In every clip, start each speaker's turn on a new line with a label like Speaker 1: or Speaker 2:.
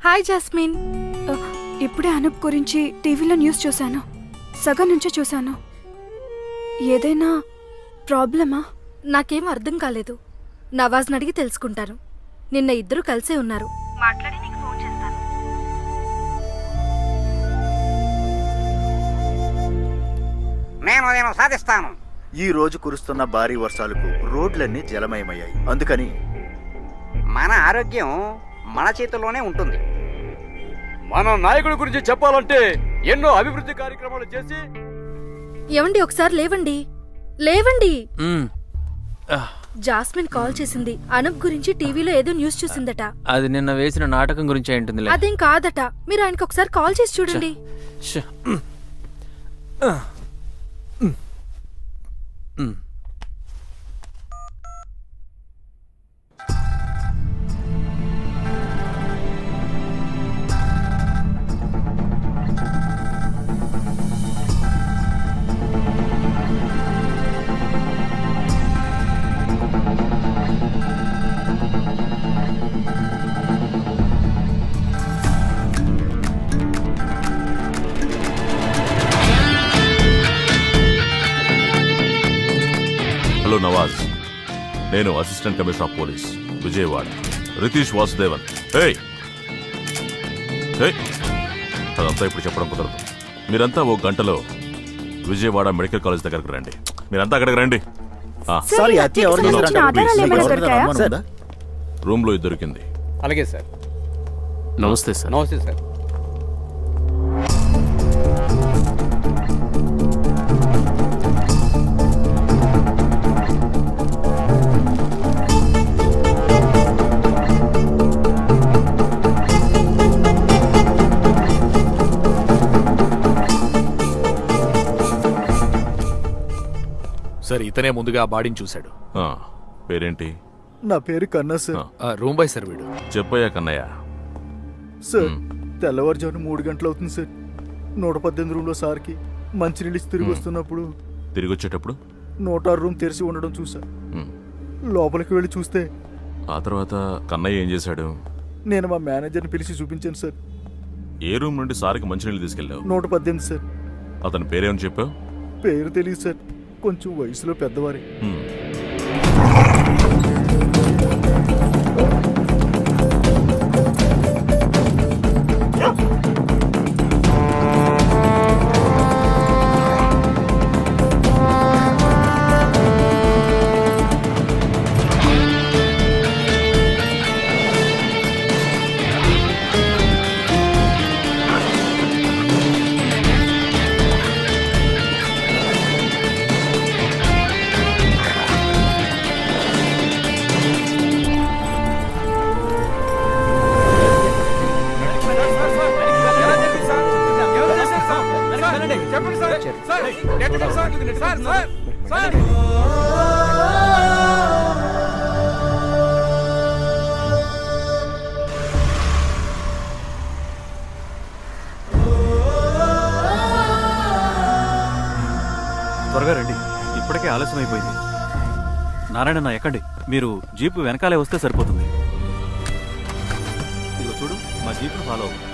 Speaker 1: Hi jasmine. ఇప్పుడే అనూప్ గురించి టీవీలో న్యూస్ చూశాను. సగం నుంచే చూశాను. ఏదైనా ప్రాబ్లమా? నాకేం అర్థం కాలేదు. నవాజ్ని అడిగి తెలుసుకుంటాను. నిన్న ఇద్దరు కలిసే ఉన్నారు. మాట్లాడి నీకు ఫోన్ చేస్తాను.
Speaker 2: నేను సాధిస్తాను.
Speaker 3: ఈ రోజు కురుస్తున్న భారీ వర్షాలకు రోడ్లన్నీ జలమయమయ్యాయి. అందుకని
Speaker 2: మన ఆరోగ్యం మన చేతుల్లోనే ఉంటుంది.
Speaker 4: మన నాయకుడి గురించి చెప్పాలంటే ఎన్నో అభివృద్ధి కార్యక్రమాలు చేసి.
Speaker 1: ఏవండి, ఒకసారి లేవండి. లేవండి. జాస్మిన్ కాల్ చేసింది. అనూప్ గురించి టీవీలో ఏదో న్యూస్ చూసిందట.
Speaker 5: అది నిన్న వేసిన నాటకం గురించి ఉంటుంది.
Speaker 1: అదేం కాదట. మీరు ఆయనకు ఒకసారి కాల్ చేసి చూడండి.
Speaker 6: హలో నవాజ్, నేను assistant commissioner of police Vijayawada, Ritesh Vasudevan. అదంతా ఇప్పుడు చెప్పడం కుదరదు. మీరంతా ఓ గంటలో విజయవాడ మెడికల్ కాలేజ్ దగ్గరకు రండి. మీరంతా అక్కడికి రండి. రూమ్ లో ఇది దొరికింది.
Speaker 4: అలాగే సార్.
Speaker 5: నమస్తే సార్.
Speaker 4: నమస్తే సార్.
Speaker 7: సార్, ఇతనే ముందుగా ఆ బాడీని చూశాడు.
Speaker 6: పేరేంటి?
Speaker 3: నా పేరు కన్నా సార్.
Speaker 7: రూమ్ బాయ్ సార్ వీడు.
Speaker 6: చెప్పయ్యా కన్నయ్య.
Speaker 3: సార్, తెల్లవారుజామున 3 గంటలు అవుతుంది సార్. 118 రూమ్లో సార్కి మంచినీళ్ళు ఇచ్చి తిరిగి వస్తున్నప్పుడు,
Speaker 6: తిరిగి వచ్చేటప్పుడు
Speaker 3: 106 రూమ్ తెరిచి ఉండడం చూసా. లోపలికి వెళ్ళి చూస్తే
Speaker 6: ఆ తర్వాత కన్నయ్య ఏం చేశాడు?
Speaker 3: నేను మా మేనేజర్ని పిలిచి చూపించాను సార్.
Speaker 6: ఏ రూమ్ నుండి సార్కి మంచినీళ్ళు తీసుకెళ్ళావు?
Speaker 3: 118 సార్.
Speaker 6: అతని పేరేమని చెప్పావు?
Speaker 3: పేరు తెలియదు సార్. కొంచెం వయసులో పెద్దవారే.
Speaker 8: త్వరగా రండి, ఇప్పటికే ఆలస్యం అయిపోయింది. నారాయణ ఎక్కండి. మీరు జీపు వెనకాలే వస్తే సరిపోతుంది. ఇదిగో చూడు, మా జీపును ఫాలో అవ్వండి.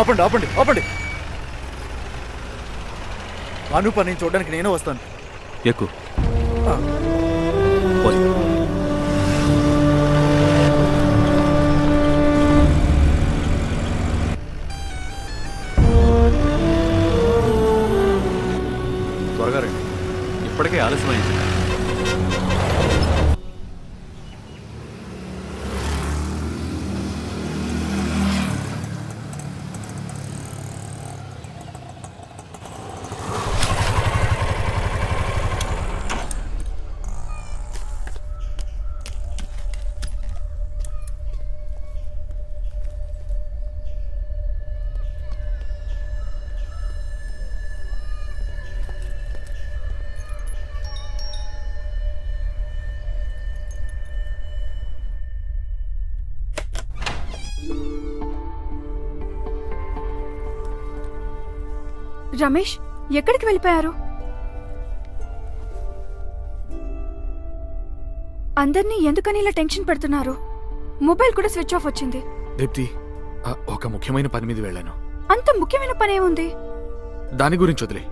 Speaker 3: ఆపండి ఆపండి ఆపండి. అనూప్ నేను చూడడానికి నేను వస్తాను.
Speaker 8: ఎక్కు. త్వరగా రండి, ఇప్పటికే ఆలస్యమైంది.
Speaker 1: రమేష్ ఎక్కడికి వెళ్ళిపోయారు? అందర్నీ ఎందుకని ఇలా టెన్షన్ పెడుతున్నారు? మొబైల్ కూడా స్విచ్ ఆఫ్ వచ్చింది.
Speaker 7: దీప్తి, ఒక ముఖ్యమైన పని మీద వెళ్ళాను.
Speaker 1: అంత ముఖ్యమైన పని ఏముంది?
Speaker 7: దాని గురించి వదిలే.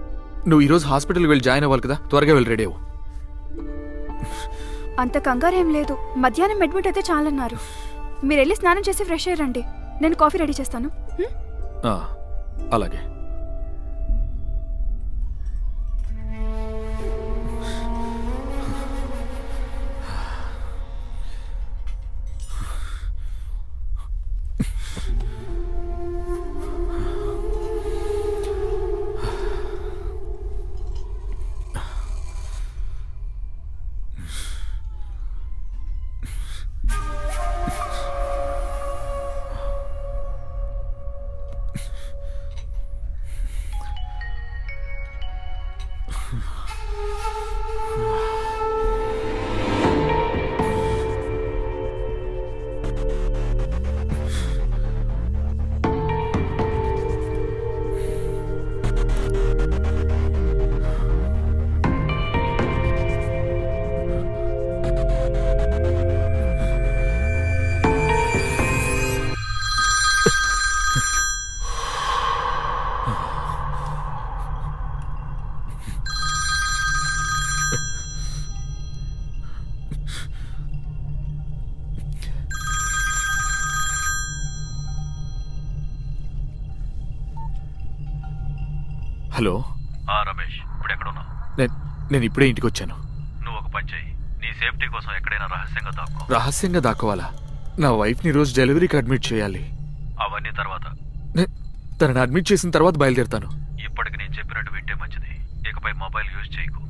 Speaker 7: నువ్వు ఈరోజు హాస్పిటల్కి వెళ్ళి జాయిన్ అవ్వాలి కదా, త్వరగా వెళ్ళి రెడీ అవ్వు.
Speaker 1: అంత కంగారేం లేదు. మధ్యాహ్నం అడ్మిట్ అయితే చాలన్నారు. మీరు వెళ్ళి స్నానం చేసి ఫ్రెష్ అయ్యారండి. నేను కాఫీ రెడీ చేస్తాను.
Speaker 7: అలాగే. హలో.
Speaker 8: రమేష్, ఇప్పుడు ఎక్కడున్నావు?
Speaker 7: నేను ఇప్పుడే ఇంటికి వచ్చాను.
Speaker 8: నువ్వు ఒక పని చెయ్యి. నీ సేఫ్టీ కోసం ఎక్కడైనా రహస్యంగా దాక్కో.
Speaker 7: రహస్యంగా దాక్కోవాలా? నా వైఫ్ని రోజు డెలివరీకి అడ్మిట్ చేయాలి.
Speaker 8: అవన్నీ తర్వాత.
Speaker 7: తనని అడ్మిట్ చేసిన తర్వాత బయలుదేరుతాను.
Speaker 8: ఇప్పటికి నేను చెప్పినట్టు వింటే మంచిది. ఇకపై మొబైల్ యూజ్ చేయకు.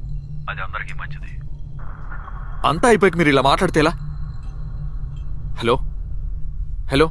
Speaker 8: అది అందరికీ మంచిది.
Speaker 7: అంతా అయిపోయాక మీరు ఇలా మాట్లాడితే ఎలా? Hello hello.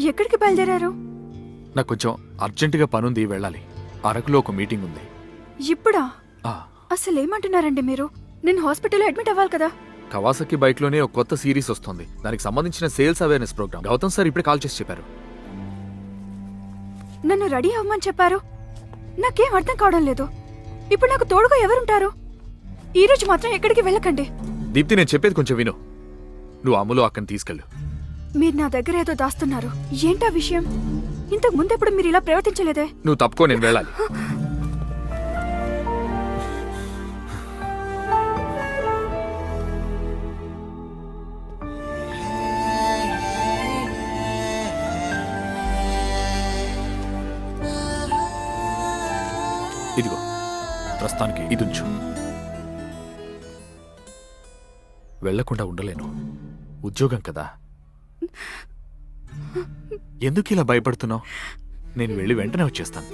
Speaker 1: ఎక్కడికి బయలుదేరారు?
Speaker 7: నాకు కొంచెం అర్జెంటుగా పనుంది, వెళ్ళాలి. అరకులో ఒక మీటింగ్ ఉంది.
Speaker 1: ఇప్పుడా?
Speaker 7: ఆ,
Speaker 1: అసలు ఏమంటున్నారండి మీరు? నేను హాస్పిటల్లో అడ్మిట్ అవ్వాలి కదా.
Speaker 7: కవాసకి బైక్లోనే ఒక కొత్త సిరీస్ వస్తుంది. దానికి సంబంధించిన sales awareness programme Gautam sir ఇప్పుడే కాల్ చేసి చెప్పారు.
Speaker 1: నన్ను రెడీ అవ్వమని చెప్పారు. నాకేం అర్థం కావడం లేదు. ఇప్పుడు నాకు తోడుగా ఎవరుంటారు? ఈ రోజు మాత్రం ఎక్కడికి వెళ్ళకండి.
Speaker 7: దీప్తి, నేను చెప్పేది కొంచెం విను. నువ్వు అమ్ములో అక్కని తీసుకెళ్ళు.
Speaker 1: మీరు నా దగ్గర ఏదో దాస్తున్నారు. ఏంటా విషయం? ఇంతకు ముందెప్పుడు మీరు ఇలా ప్రవర్తించలేదే.
Speaker 7: నువ్వు తప్పుకో, నేను వెళ్ళాలి. ఇదిగో, ప్రస్తుతానికి ఇది ఉంచు. వెళ్లకుండా ఉండలేను. ఉద్యోగం కదా. ఎందుకు ఇలా భయపడుతున్నావు? నేను వెళ్ళి వెంటనే వచ్చేస్తాను.